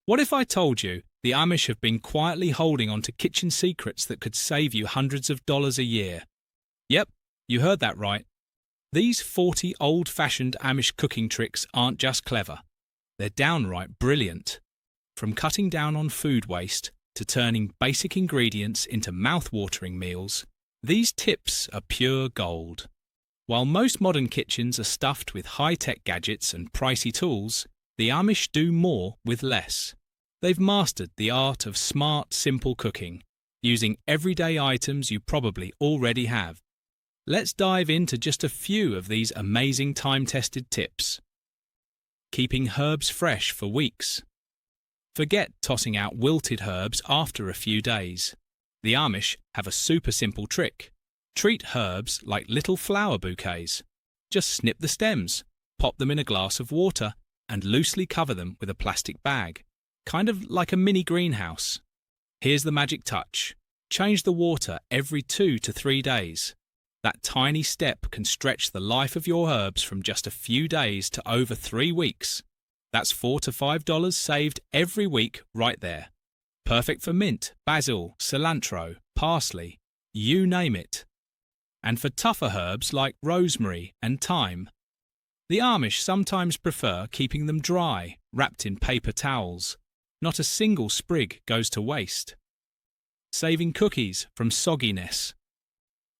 What if I told you the Amish have been quietly holding on to kitchen secrets that could save you hundreds of dollars a year? Yep, you heard that right. These 40 old-fashioned Amish cooking tricks aren't just clever. They're downright brilliant. From cutting down on food waste to turning basic ingredients into mouth-watering meals, these tips are pure gold. While most modern kitchens are stuffed with high-tech gadgets and pricey tools, the Amish do more with less. They've mastered the art of smart, simple cooking, using everyday items you probably already have. Let's dive into just a few of these amazing time-tested tips. Keeping herbs fresh for weeks. Forget tossing out wilted herbs after a few days. The Amish have a super simple trick. Treat herbs like little flower bouquets. Just snip the stems, pop them in a glass of water, and loosely cover them with a plastic bag, kind of like a mini greenhouse. Here's the magic touch. Change the water every 2 to 3 days. That tiny step can stretch the life of your herbs from just a few days to over 3 weeks. That's $4 to $5 saved every week right there. Perfect for mint, basil, cilantro, parsley, you name it. And for tougher herbs like rosemary and thyme. The Amish sometimes prefer keeping them dry, wrapped in paper towels. Not a single sprig goes to waste. Saving cookies from sogginess.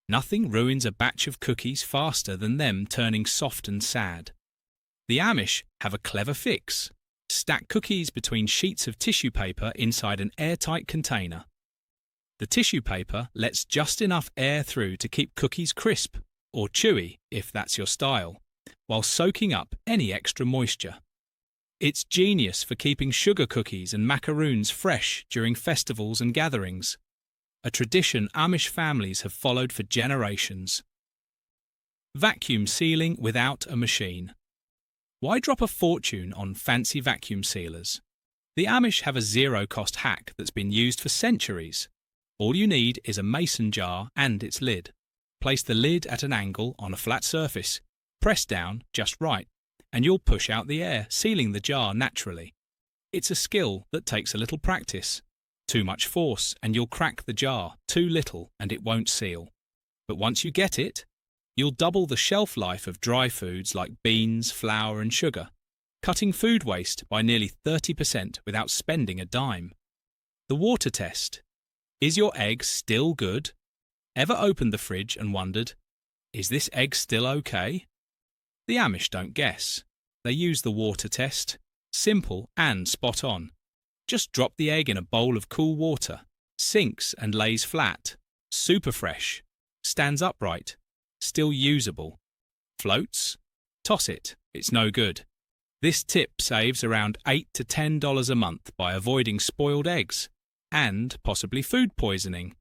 Nothing ruins a batch of cookies faster than them turning soft and sad. The Amish have a clever fix. Stack cookies between sheets of tissue paper inside an airtight container. The tissue paper lets just enough air through to keep cookies crisp, or chewy if that's your style, while soaking up any extra moisture. It's genius for keeping sugar cookies and macaroons fresh during festivals and gatherings, a tradition Amish families have followed for generations. Vacuum sealing without a machine. Why drop a fortune on fancy vacuum sealers? The Amish have a zero-cost hack that's been used for centuries. All you need is a mason jar and its lid. Place the lid at an angle on a flat surface, press down just right, and you'll push out the air, sealing the jar naturally. It's a skill that takes a little practice. Too much force and you'll crack the jar, too little and it won't seal. But once you get it, you'll double the shelf life of dry foods like beans, flour and sugar, cutting food waste by nearly 30% without spending a dime. The water test. Is your egg still good? Ever opened the fridge and wondered, is this egg still okay? The Amish don't guess. They use the water test. Simple and spot on. Just drop the egg in a bowl of cool water. Sinks and lays flat. Super fresh. Stands upright. Still usable. Floats? Toss it. It's no good. This tip saves around $8 to $10 a month by avoiding spoiled eggs and possibly food poisoning.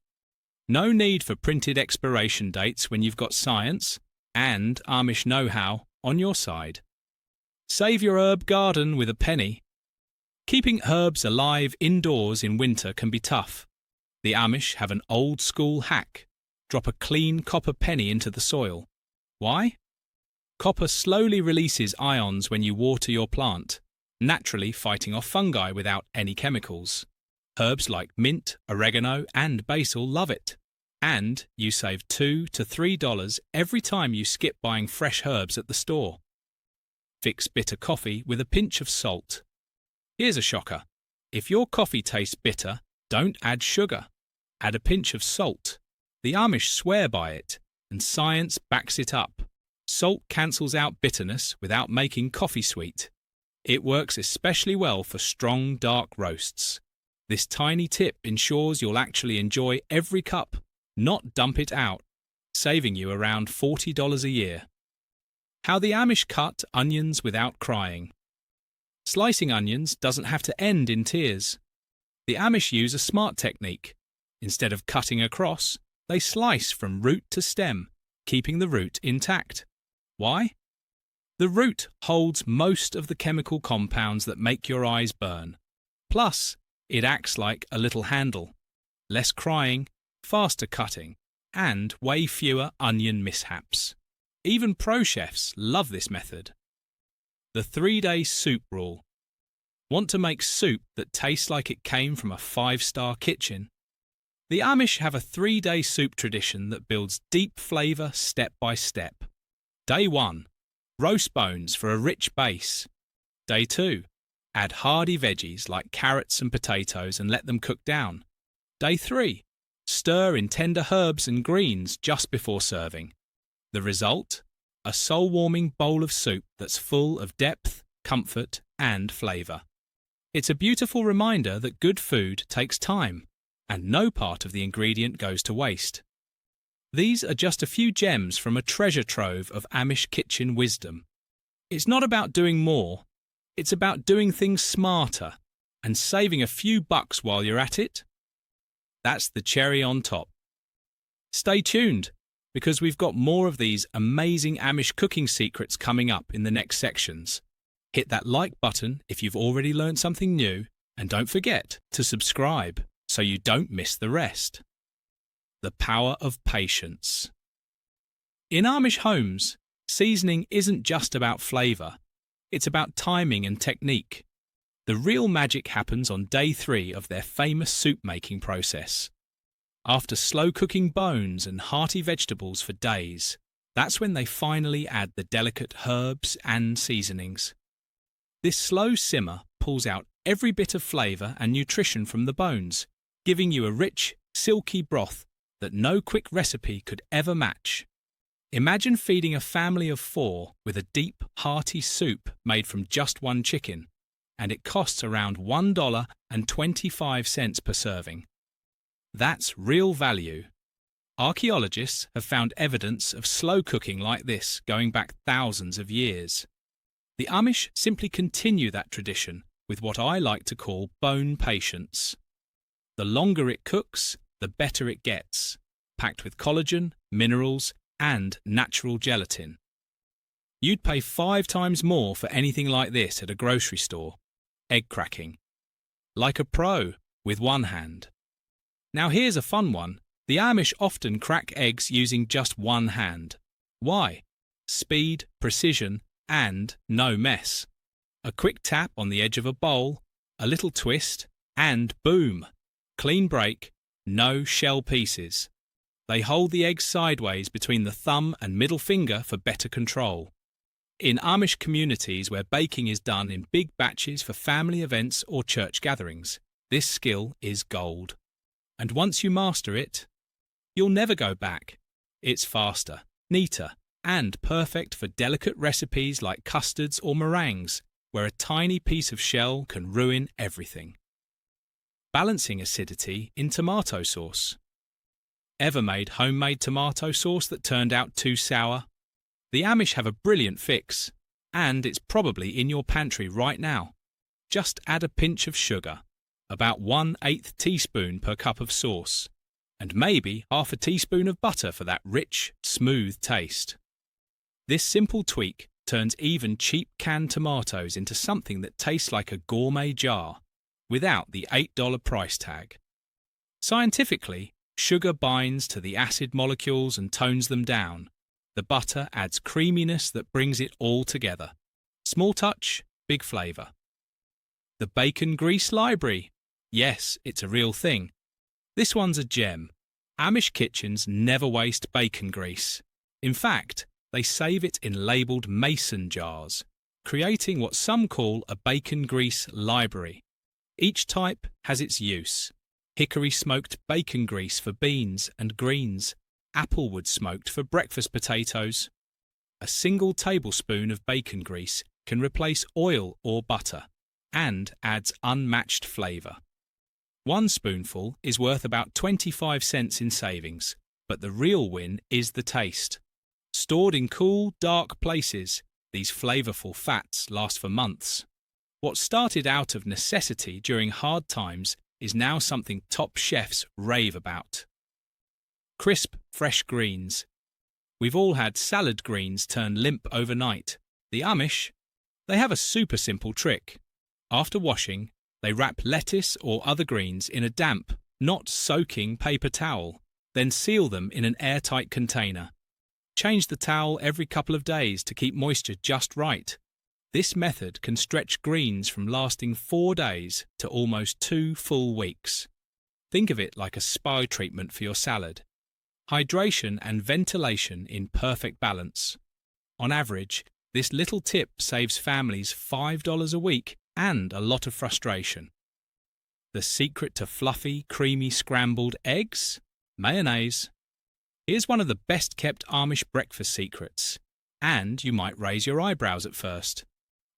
No need for printed expiration dates when you've got science and Amish know-how on your side. Save your herb garden with a penny. Keeping herbs alive indoors in winter can be tough. The Amish have an old-school hack. Drop a clean copper penny into the soil. Why? Copper slowly releases ions when you water your plant, naturally fighting off fungi without any chemicals. Herbs like mint, oregano, and basil love it. And you save $2 to $3 every time you skip buying fresh herbs at the store. Fix bitter coffee with a pinch of salt. Here's a shocker. If your coffee tastes bitter, don't add sugar. Add a pinch of salt. The Amish swear by it, and science backs it up. Salt cancels out bitterness without making coffee sweet. It works especially well for strong, dark roasts. This tiny tip ensures you'll actually enjoy every cup, not dump it out, saving you around $40 a year. How the Amish cut onions without crying. Slicing onions doesn't have to end in tears. The Amish use a smart technique. Instead of cutting across, they slice from root to stem, keeping the root intact. Why? The root holds most of the chemical compounds that make your eyes burn. Plus, it acts like a little handle. Less crying, faster cutting, and way fewer onion mishaps. Even pro chefs love this method. The 3-day soup rule. Want to make soup that tastes like it came from a 5-star kitchen? The Amish have a 3-day soup tradition that builds deep flavour step by step. Day 1. Roast bones for a rich base. Day 2. Add hardy veggies like carrots and potatoes and let them cook down. Day 3. Stir in tender herbs and greens just before serving. The result? A soul-warming bowl of soup that's full of depth, comfort, and flavour. It's a beautiful reminder that good food takes time, and no part of the ingredient goes to waste. These are just a few gems from a treasure trove of Amish kitchen wisdom. It's not about doing more, it's about doing things smarter and saving a few bucks while you're at it. That's the cherry on top. Stay tuned, because we've got more of these amazing Amish cooking secrets coming up in the next sections. Hit that like button if you've already learned something new, and don't forget to subscribe so you don't miss the rest. The power of patience. In Amish homes, seasoning isn't just about flavour, it's about timing and technique. The real magic happens on day 3 of their famous soup-making process. After slow-cooking bones and hearty vegetables for days, that's when they finally add the delicate herbs and seasonings. This slow simmer pulls out every bit of flavour and nutrition from the bones, giving you a rich, silky broth that no quick recipe could ever match. Imagine feeding a family of 4 with a deep, hearty soup made from just one chicken, and it costs around $1.25 per serving. That's real value. Archaeologists have found evidence of slow cooking like this going back thousands of years. The Amish simply continue that tradition with what I like to call bone patience. The longer it cooks, the better it gets, packed with collagen, minerals, and natural gelatin. You'd pay 5 times more for anything like this at a grocery store. Egg cracking. Like a pro, with one hand. Now here's a fun one. The Amish often crack eggs using just one hand. Why? Speed, precision, and no mess. A quick tap on the edge of a bowl, a little twist, and boom! Clean break, no shell pieces. They hold the eggs sideways between the thumb and middle finger for better control. In Amish communities where baking is done in big batches for family events or church gatherings, this skill is gold. And once you master it, you'll never go back. It's faster, neater, and perfect for delicate recipes like custards or meringues, where a tiny piece of shell can ruin everything. Balancing acidity in tomato sauce. Ever made homemade tomato sauce that turned out too sour? The Amish have a brilliant fix, and it's probably in your pantry right now. Just add a pinch of sugar, about 1/8 teaspoon per cup of sauce, and maybe half a teaspoon of butter for that rich, smooth taste. This simple tweak turns even cheap canned tomatoes into something that tastes like a gourmet jar, without the $8 price tag. Scientifically, sugar binds to the acid molecules and tones them down. The butter adds creaminess that brings it all together. Small touch, big flavour. The bacon grease library. Yes, it's a real thing. This one's a gem. Amish kitchens never waste bacon grease. In fact, they save it in labelled mason jars, creating what some call a bacon grease library. Each type has its use. Hickory smoked bacon grease for beans and greens, applewood smoked for breakfast potatoes. A single tablespoon of bacon grease can replace oil or butter and adds unmatched flavour. 1 spoonful is worth about 25 cents in savings, but the real win is the taste. Stored in cool, dark places, these flavourful fats last for months. What started out of necessity during hard times is now something top chefs rave about. Crisp, fresh greens. We've all had salad greens turn limp overnight. The Amish, they have a super simple trick. After washing, they wrap lettuce or other greens in a damp, not soaking paper towel, then seal them in an airtight container. Change the towel every couple of days to keep moisture just right. This method can stretch greens from lasting 4 days to almost 2 full weeks. Think of it like a spa treatment for your salad. Hydration and ventilation in perfect balance. On average, this little tip saves families $5 a week and a lot of frustration. The secret to fluffy, creamy scrambled eggs? Mayonnaise. Here's one of the best-kept Amish breakfast secrets, and you might raise your eyebrows at first.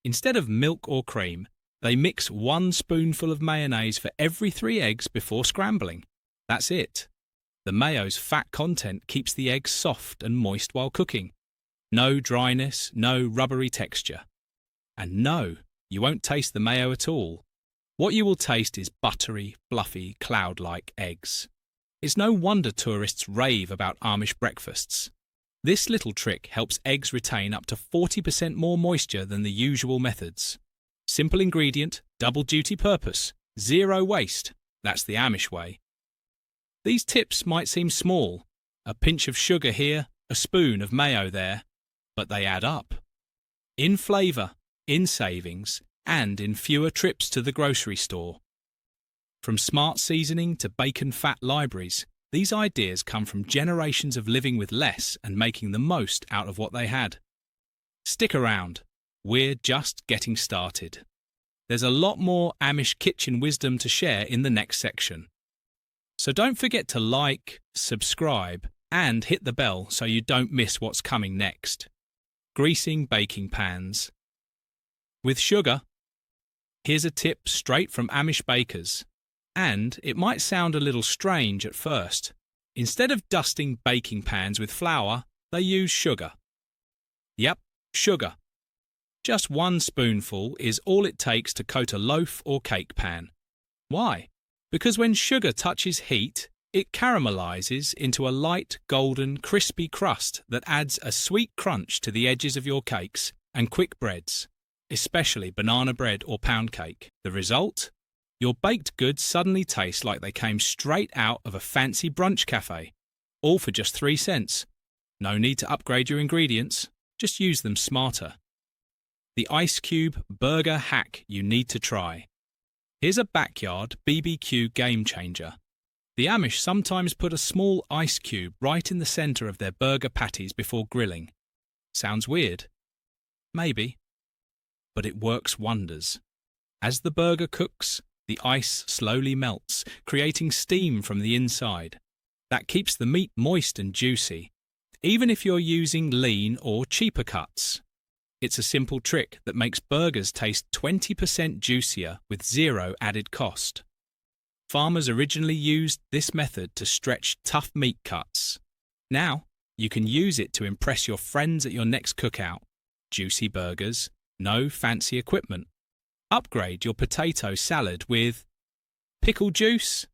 Instead of milk or cream, they mix 1 spoonful of mayonnaise for every 3 eggs before scrambling. That's it. The mayo's fat content keeps the eggs soft and moist while cooking. No dryness, no rubbery texture. And no, you won't taste the mayo at all. What you will taste is buttery, fluffy, cloud-like eggs. It's no wonder tourists rave about Amish breakfasts. This little trick helps eggs retain up to 40% more moisture than the usual methods. Simple ingredient, double-duty purpose, 0 waste. That's the Amish way. These tips might seem small, a pinch of sugar here, a spoon of mayo there, but they add up. In flavour, in savings, and in fewer trips to the grocery store. From smart seasoning to bacon fat libraries, these ideas come from generations of living with less and making the most out of what they had. Stick around, we're just getting started. There's a lot more Amish kitchen wisdom to share in the next section. So don't forget to like, subscribe, and hit the bell so you don't miss what's coming next. Greasing baking pans. With sugar. Here's a tip straight from Amish bakers. And it might sound a little strange at first. Instead of dusting baking pans with flour, they use sugar. Yep, sugar. Just 1 spoonful is all it takes to coat a loaf or cake pan. Why? Because when sugar touches heat, it caramelizes into a light, golden, crispy crust that adds a sweet crunch to the edges of your cakes and quick breads, especially banana bread or pound cake. The result? Your baked goods suddenly taste like they came straight out of a fancy brunch cafe, all for just 3 cents. No need to upgrade your ingredients, just use them smarter. The ice cube burger hack you need to try. Here's a backyard BBQ game changer. The Amish sometimes put a small ice cube right in the centre of their burger patties before grilling. Sounds weird? Maybe. But it works wonders. As the burger cooks, the ice slowly melts, creating steam from the inside. That keeps the meat moist and juicy, even if you're using lean or cheaper cuts. It's a simple trick that makes burgers taste 20% juicier with 0 added cost. Farmers originally used this method to stretch tough meat cuts. Now, you can use it to impress your friends at your next cookout. Juicy burgers, no fancy equipment. Upgrade your potato salad with pickle juice.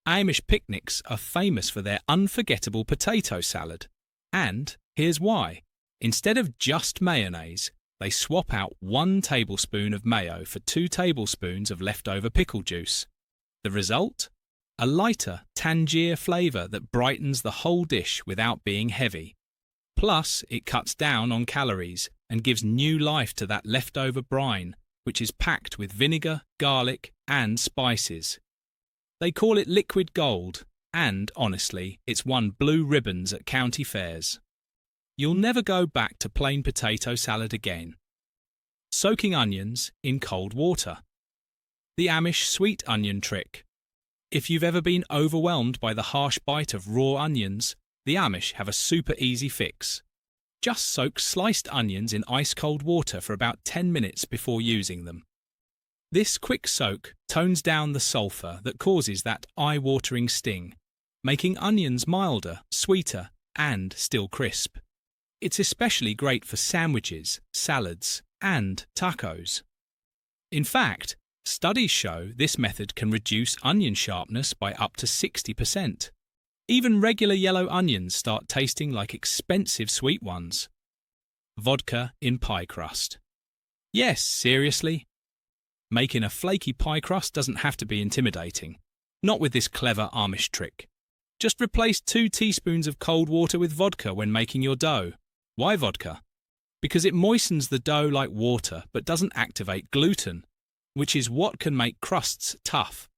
Amish picnics are famous for their unforgettable potato salad. And here's why. Instead of just mayonnaise, they swap out 1 tablespoon of mayo for 2 tablespoons of leftover pickle juice. The result? A lighter, tangier flavour that brightens the whole dish without being heavy. Plus, it cuts down on calories and gives new life to that leftover brine, which is packed with vinegar, garlic, and spices. They call it liquid gold, and, honestly, it's won blue ribbons at county fairs. You'll never go back to plain potato salad again. Soaking onions in cold water. The Amish sweet onion trick. If you've ever been overwhelmed by the harsh bite of raw onions, the Amish have a super easy fix. Just soak sliced onions in ice-cold water for about 10 minutes before using them. This quick soak tones down the sulfur that causes that eye-watering sting, making onions milder, sweeter, and still crisp. It's especially great for sandwiches, salads, and tacos. In fact, studies show this method can reduce onion sharpness by up to 60%. Even regular yellow onions start tasting like expensive sweet ones. Vodka in pie crust. Yes, seriously. Making a flaky pie crust doesn't have to be intimidating. Not with this clever Amish trick. Just replace 2 teaspoons of cold water with vodka when making your dough. Why vodka? because it moistens the dough like water but doesn't activate gluten, which is what can make crusts tough.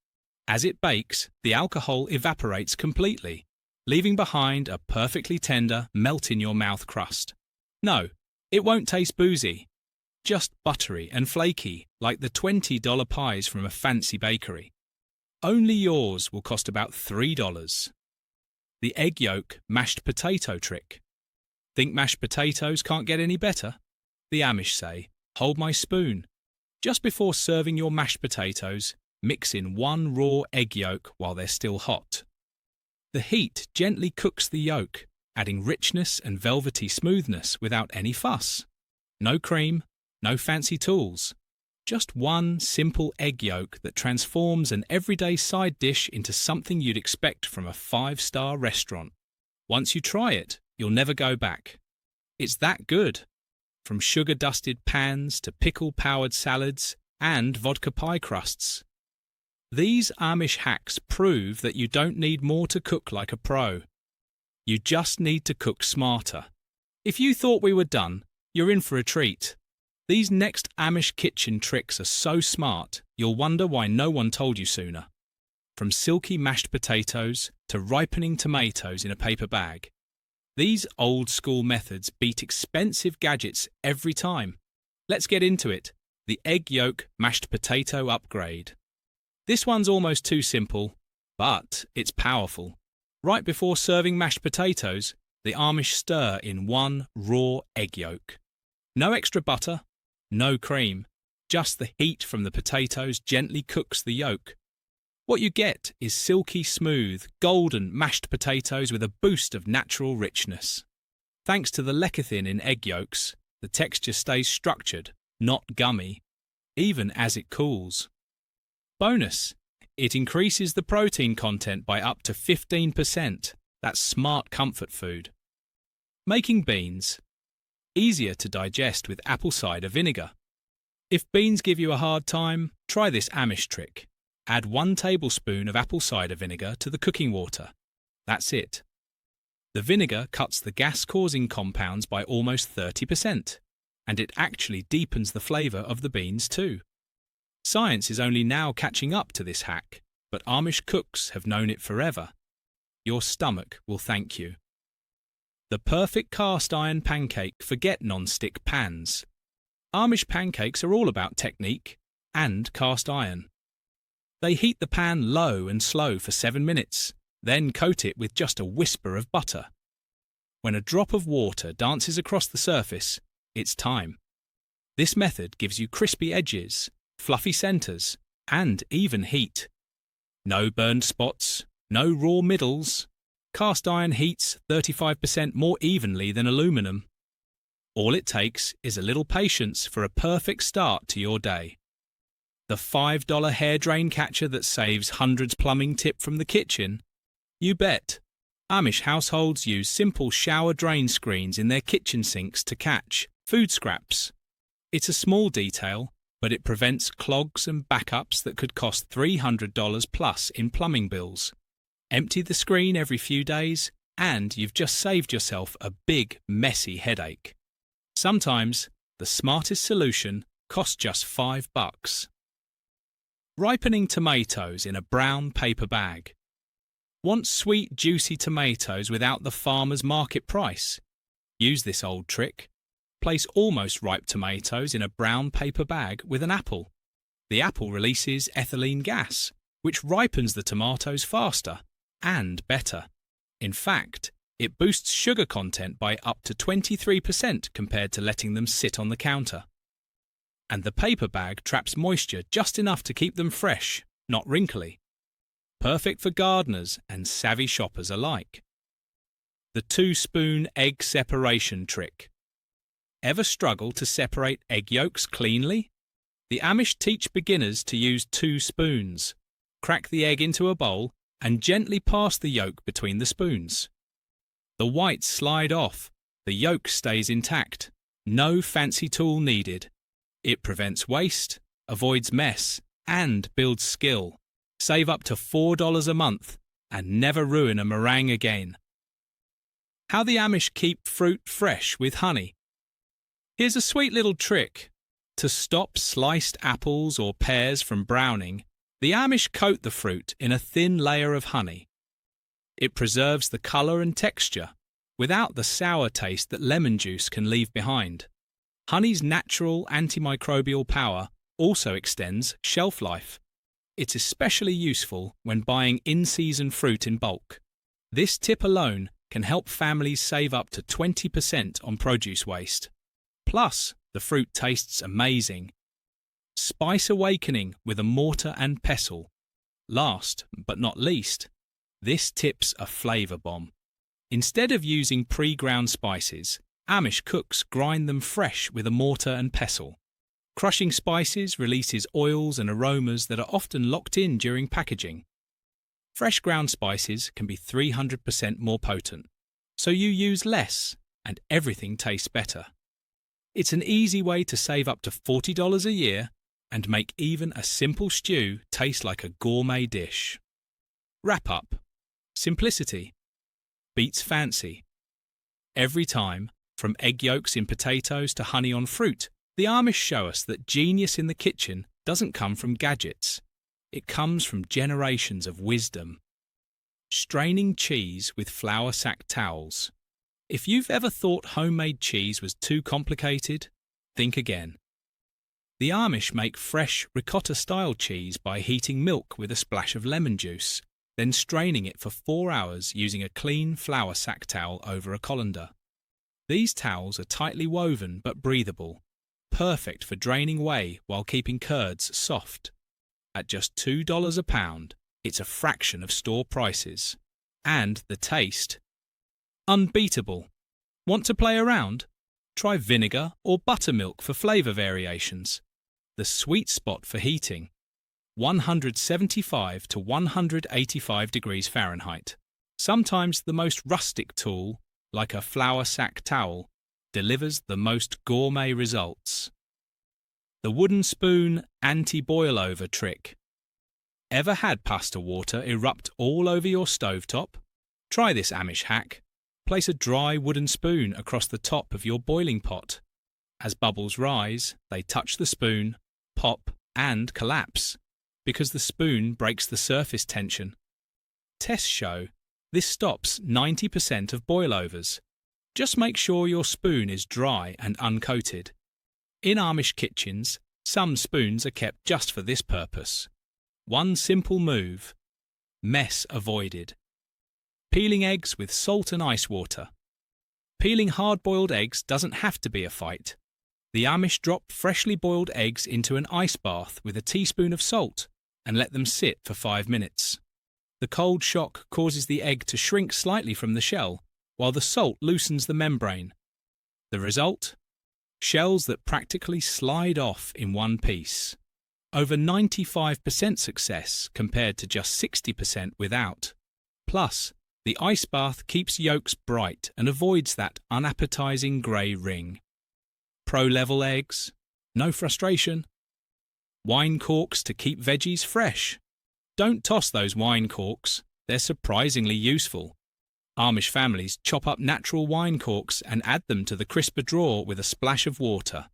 As it bakes, the alcohol evaporates completely, leaving behind a perfectly tender, melt-in-your-mouth crust. No, it won't taste boozy, just buttery and flaky like the $20 pies from a fancy bakery. Only yours will cost about $3. The egg yolk mashed potato trick. Think mashed potatoes can't get any better? The Amish say, hold my spoon. Just before serving your mashed potatoes, mix in 1 raw egg yolk while they're still hot. The heat gently cooks the yolk, adding richness and velvety smoothness without any fuss. No cream, no fancy tools. Just one simple egg yolk that transforms an everyday side dish into something you'd expect from a 5-star restaurant. Once you try it, you'll never go back. It's that good. From sugar-dusted pans to pickle-powered salads and vodka pie crusts. These Amish hacks prove that you don't need more to cook like a pro. You just need to cook smarter. If you thought we were done, you're in for a treat. These next Amish kitchen tricks are so smart, you'll wonder why no one told you sooner. From silky mashed potatoes to ripening tomatoes in a paper bag. These old-school methods beat expensive gadgets every time. Let's get into it. The egg yolk mashed potato upgrade. This one's almost too simple, but it's powerful. Right before serving mashed potatoes, the Amish stir in 1 raw egg yolk. No extra butter, no cream. Just the heat from the potatoes gently cooks the yolk. What you get is silky smooth, golden mashed potatoes with a boost of natural richness. Thanks to the lecithin in egg yolks, the texture stays structured, not gummy, even as it cools. Bonus, it increases the protein content by up to 15%. That's smart comfort food. Making beans. Easier to digest with apple cider vinegar. If beans give you a hard time, try this Amish trick. Add 1 tablespoon of apple cider vinegar to the cooking water. That's it. The vinegar cuts the gas-causing compounds by almost 30%, and it actually deepens the flavour of the beans too. Science is only now catching up to this hack, but Amish cooks have known it forever. Your stomach will thank you. The perfect cast iron pancake. Forget non-stick pans. Amish pancakes are all about technique and cast iron. They heat the pan low and slow for 7 minutes, then coat it with just a whisper of butter. When a drop of water dances across the surface, it's time. This method gives you crispy edges, fluffy centres, and even heat. No burned spots, no raw middles. Cast iron heats 35% more evenly than aluminum. All it takes is a little patience for a perfect start to your day. The $5 hair drain catcher that saves hundreds plumbing tip from the kitchen? You bet. Amish households use simple shower drain screens in their kitchen sinks to catch food scraps. It's a small detail, but it prevents clogs and backups that could cost $300 plus in plumbing bills. Empty the screen every few days, and you've just saved yourself a big, messy headache. Sometimes, the smartest solution costs just $5. Ripening tomatoes in a brown paper bag. Want sweet, juicy tomatoes without the farmer's market price? Use this old trick. Place almost ripe tomatoes in a brown paper bag with an apple. The apple releases ethylene gas, which ripens the tomatoes faster and better. In fact, it boosts sugar content by up to 23% compared to letting them sit on the counter. And the paper bag traps moisture just enough to keep them fresh, not wrinkly. Perfect for gardeners and savvy shoppers alike. The 2-spoon egg separation trick. Ever struggle to separate egg yolks cleanly? The Amish teach beginners to use 2 spoons. Crack the egg into a bowl and gently pass the yolk between the spoons. The whites slide off, the yolk stays intact. No fancy tool needed. It prevents waste, avoids mess, and builds skill. Save up to $4 a month and never ruin a meringue again. How the Amish keep fruit fresh with honey. Here's a sweet little trick. To stop sliced apples or pears from browning, the Amish coat the fruit in a thin layer of honey. It preserves the colour and texture, without the sour taste that lemon juice can leave behind. Honey's natural antimicrobial power also extends shelf life. It's especially useful when buying in-season fruit in bulk. This tip alone can help families save up to 20% on produce waste. Plus, the fruit tastes amazing. Spice awakening with a mortar and pestle. Last but not least, this tip's a flavour bomb. Instead of using pre-ground spices, Amish cooks grind them fresh with a mortar and pestle. Crushing spices releases oils and aromas that are often locked in during packaging. Fresh ground spices can be 300% more potent, so you use less and everything tastes better. It's an easy way to save up to $40 a year and make even a simple stew taste like a gourmet dish. Wrap up. Simplicity beats fancy. Every time, from egg yolks in potatoes to honey on fruit, the Amish show us that genius in the kitchen doesn't come from gadgets. It comes from generations of wisdom. Straining cheese with flour sack towels. If you've ever thought homemade cheese was too complicated, think again. The Amish make fresh ricotta-style cheese by heating milk with a splash of lemon juice, then straining it for 4 hours using a clean flour sack towel over a colander. These towels are tightly woven but breathable, perfect for draining whey while keeping curds soft. At just $2 a pound, it's a fraction of store prices. And the taste? Unbeatable. Want to play around? Try vinegar or buttermilk for flavour variations. The sweet spot for heating. 175 to 185 degrees Fahrenheit. Sometimes the most rustic tool, like a flour sack towel, delivers the most gourmet results. The wooden spoon anti-boilover trick. Ever had pasta water erupt all over your stovetop? Try this Amish hack. Place a dry wooden spoon across the top of your boiling pot. As bubbles rise, they touch the spoon, pop, and collapse, because the spoon breaks the surface tension. Tests show this stops 90% of boilovers. Just make sure your spoon is dry and uncoated. In Amish kitchens, some spoons are kept just for this purpose. One simple move. Mess avoided. Peeling eggs with salt and ice water. Peeling hard-boiled eggs doesn't have to be a fight. The Amish drop freshly boiled eggs into an ice bath with a teaspoon of salt and let them sit for 5 minutes. The cold shock causes the egg to shrink slightly from the shell, while the salt loosens the membrane. The result? Shells that practically slide off in one piece. Over 95% success compared to just 60% without. Plus, the ice bath keeps yolks bright and avoids that unappetizing grey ring. Pro-level eggs? No frustration. Wine corks to keep veggies fresh. Don't toss those wine corks. They're surprisingly useful. Amish families chop up natural wine corks and add them to the crisper drawer with a splash of water.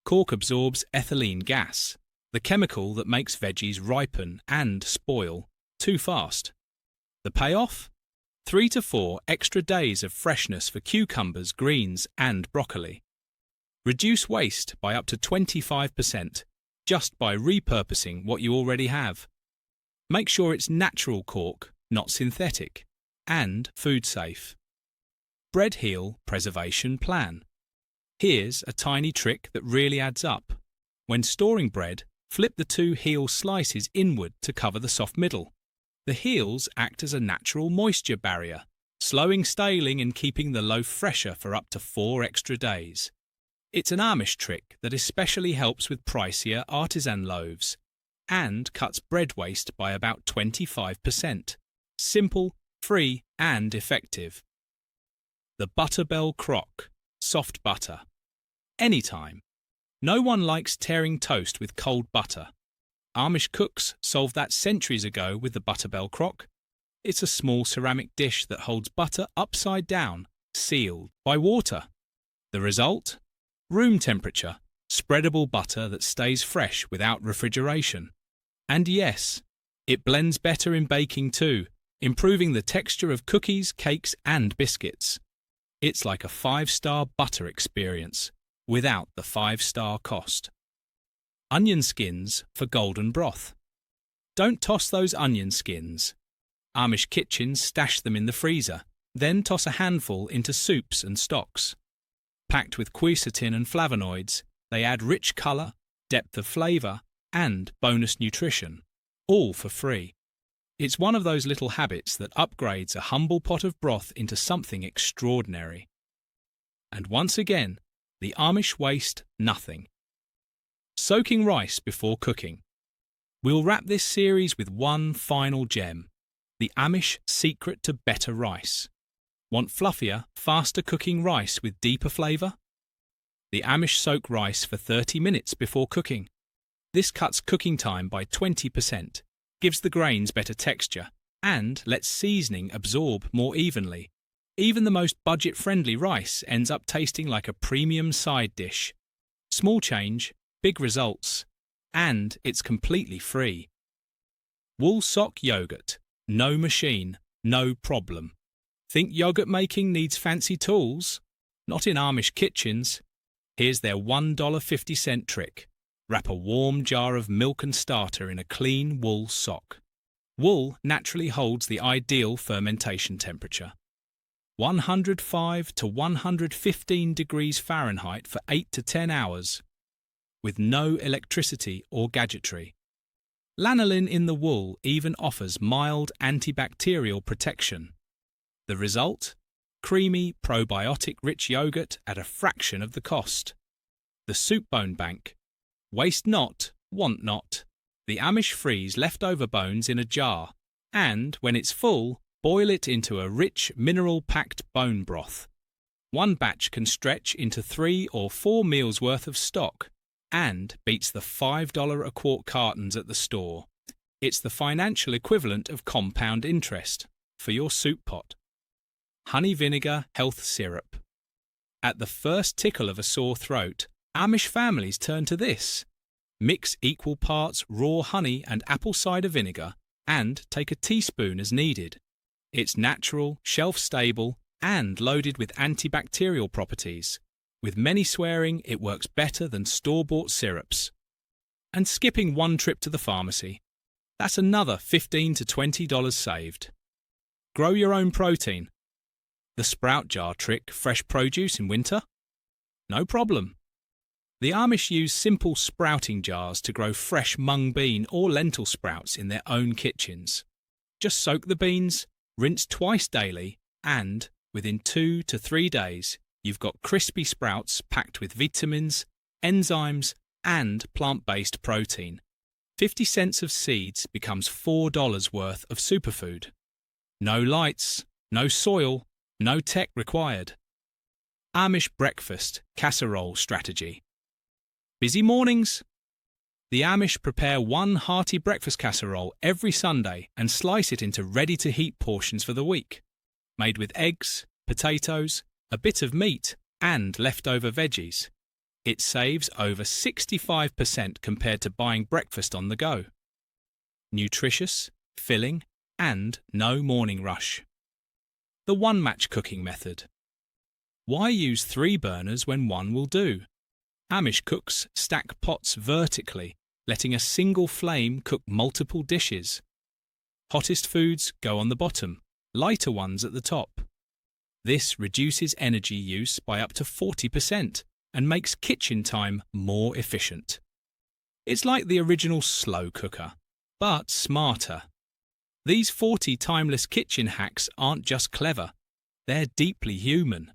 Cork absorbs ethylene gas, the chemical that makes veggies ripen and spoil too fast. The payoff? 3 to 4 extra days of freshness for cucumbers, greens, and broccoli. Reduce waste by up to 25% just by repurposing what you already have. Make sure it's natural cork, not synthetic, and food safe. Bread heel preservation plan. Here's a tiny trick that really adds up. When storing bread, flip the 2 heel slices inward to cover the soft middle. The heels act as a natural moisture barrier, slowing staling and keeping the loaf fresher for up to 4 extra days. It's an Amish trick that especially helps with pricier artisan loaves and cuts bread waste by about 25%. Simple, free, and effective. The Butterbell Crock, soft butter. Anytime. No one likes tearing toast with cold butter. Amish cooks solved that centuries ago with the Butterbell Crock. It's a small ceramic dish that holds butter upside down, sealed by water. The result? room temperature, spreadable butter that stays fresh without refrigeration. And yes, it blends better in baking too, improving the texture of cookies, cakes, and biscuits. It's like a 5-star butter experience, without the 5-star cost. Onion skins for golden broth. Don't toss those onion skins. Amish kitchens stash them in the freezer, then toss a handful into soups and stocks. Packed with quercetin and flavonoids, they add rich colour, depth of flavour, and bonus nutrition, all for free. It's one of those little habits that upgrades a humble pot of broth into something extraordinary. And once again, the Amish waste nothing. Soaking rice before cooking. We'll wrap this series with one final gem, the Amish secret to better rice. Want fluffier, faster cooking rice with deeper flavour? The Amish soak rice for 30 minutes before cooking. This cuts cooking time by 20%, gives the grains better texture, and lets seasoning absorb more evenly. Even the most budget-friendly rice ends up tasting like a premium side dish. Small change, big results, and it's completely free. Wool sock yogurt. No machine, no problem. Think yogurt making needs fancy tools? Not in Amish kitchens. Here's their $1.50 trick. Wrap a warm jar of milk and starter in a clean wool sock. Wool naturally holds the ideal fermentation temperature. 105 to 115 degrees Fahrenheit for 8 to 10 hours, with no electricity or gadgetry. Lanolin in the wool even offers mild antibacterial protection. The result? Creamy, probiotic-rich yogurt at a fraction of the cost. The soup bone bank. Waste not, want not. The Amish freeze leftover bones in a jar, and, when it's full, boil it into a rich, mineral-packed bone broth. One batch can stretch into 3 or 4 meals' worth of stock, and beats the $5 a quart cartons at the store. It's the financial equivalent of compound interest for your soup pot. Honey-vinegar health syrup. At the first tickle of a sore throat, Amish families turn to this. Mix equal parts raw honey and apple cider vinegar and take a teaspoon as needed. It's natural, shelf-stable, and loaded with antibacterial properties. With many swearing, it works better than store-bought syrups. And skipping one trip to the pharmacy. That's another $15 to $20 saved. Grow your own protein. The sprout jar trick fresh produce in winter? No problem. The Amish use simple sprouting jars to grow fresh mung bean or lentil sprouts in their own kitchens. Just soak the beans, rinse twice daily, and, within 2 to 3 days, you've got crispy sprouts packed with vitamins, enzymes, and plant-based protein. 50 cents of seeds becomes $4 worth of superfood. No lights, no soil, no tech required. Amish breakfast casserole strategy. Busy mornings? The Amish prepare one hearty breakfast casserole every Sunday and slice it into ready-to-heat portions for the week. Made with eggs, potatoes, a bit of meat, and leftover veggies. It saves over 65% compared to buying breakfast on the go. Nutritious, filling, and no morning rush. The one-match cooking method. Why use 3 burners when one will do? Amish cooks stack pots vertically, letting a single flame cook multiple dishes. Hottest foods go on the bottom, lighter ones at the top. This reduces energy use by up to 40% and makes kitchen time more efficient. It's like the original slow cooker, but smarter. These 40 timeless kitchen hacks aren't just clever, they're deeply human.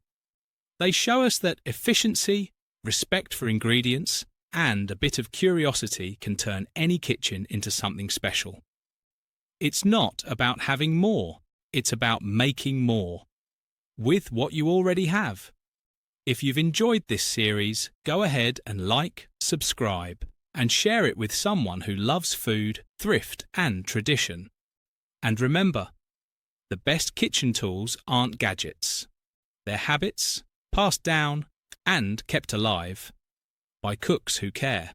They show us that efficiency, respect for ingredients, and a bit of curiosity can turn any kitchen into something special. It's not about having more, it's about making more, with what you already have. If you've enjoyed this series, go ahead and like, subscribe, and share it with someone who loves food, thrift, and tradition. And remember, the best kitchen tools aren't gadgets. They're habits, passed down, and kept alive by cooks who care.